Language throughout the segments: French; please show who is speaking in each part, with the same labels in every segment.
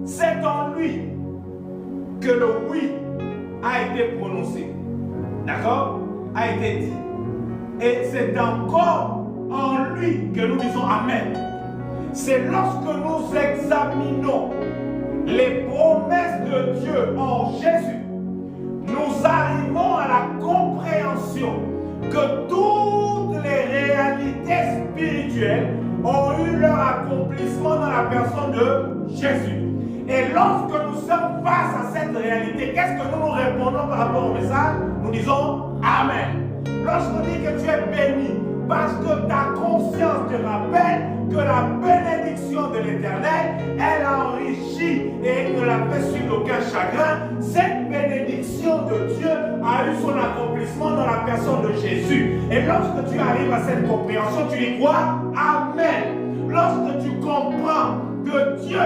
Speaker 1: C'est en lui que le oui a été prononcé. D'accord? A été dit. Et c'est encore en lui que nous disons Amen. C'est lorsque nous examinons les promesses de Dieu en Jésus, nous arrivons à la compréhension que toutes les réalités spirituelles ont eu leur accomplissement dans la personne de Jésus. Et lorsque nous sommes face à cette réalité, qu'est-ce que nous répondons par rapport au message? Nous disons Amen. Lorsqu'on dit que tu es béni, parce que ta conscience te rappelle que la bénédiction de l'Éternel, elle a enrichi et ne l'a fait sur aucun chagrin. Cette bénédiction de Dieu a eu son accomplissement dans la personne de Jésus. Et lorsque tu arrives à cette compréhension, tu dis quoi? Amen. Lorsque tu comprends que Dieu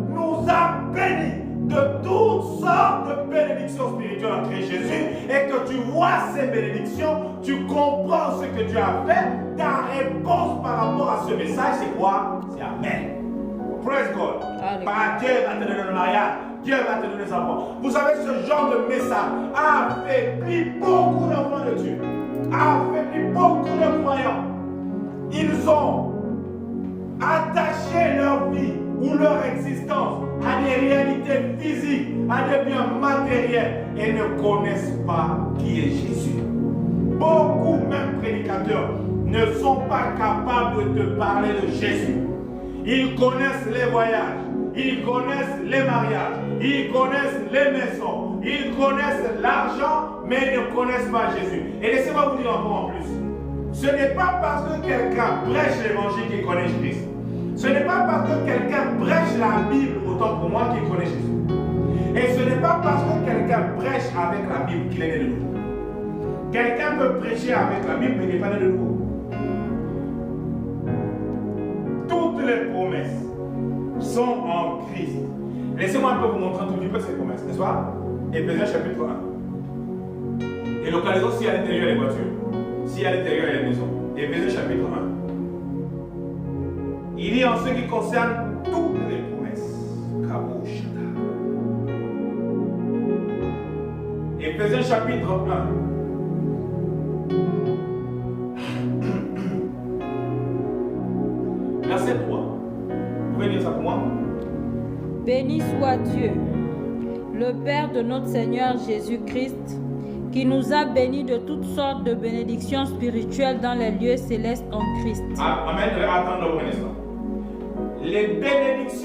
Speaker 1: nous a bénis de toutes sortes de bénédictions spirituelles en Christ Jésus et que tu vois ces bénédictions, tu comprends ce que Dieu a fait, ta réponse par rapport à ce message, c'est quoi? C'est Amen. Praise God. Par Dieu va te donner le mariage, Dieu va te donner les enfants. Vous savez, ce genre de message a affaibli beaucoup d'enfants de Dieu, a affaibli beaucoup de croyants. Ils ont attaché leur vie ou leur existence à des réalités physiques, à des biens matériels et ne connaissent pas qui est Jésus. Beaucoup, même prédicateurs, ne sont pas capables de te parler de Jésus. Ils connaissent les voyages, ils connaissent les mariages, ils connaissent les maisons, ils connaissent l'argent, mais ils ne connaissent pas Jésus. Et laissez-moi vous dire encore en plus. Ce n'est pas parce que quelqu'un prêche l'évangile qu'il connaît Christ. Ce n'est pas parce que quelqu'un prêche la Bible autant pour moi qu'il connaît Jésus. Et ce n'est pas parce que quelqu'un prêche avec la Bible qu'il est né de nouveau. Quelqu'un peut prêcher avec la Bible mais il n'est pas né de nouveau. Toutes les promesses sont en Christ. Laissez-moi un peu vous montrer un tout petit peu ces promesses, n'est-ce pas? Éphésiens chapitre 1. Et localisons si à l'intérieur il y a les voitures, si à l'intérieur il y a les maisons. Éphésiens chapitre 1. Il dit en ce qui concerne toutes les promesses. Éphésiens chapitre 1. Verset 3. Vous pouvez lire ça pour moi?
Speaker 2: Béni soit Dieu, le Père de notre Seigneur Jésus-Christ, qui nous a bénis de toutes sortes de bénédictions spirituelles dans les lieux célestes en Christ.
Speaker 1: Amen. Attendons un instant. Les bénédictions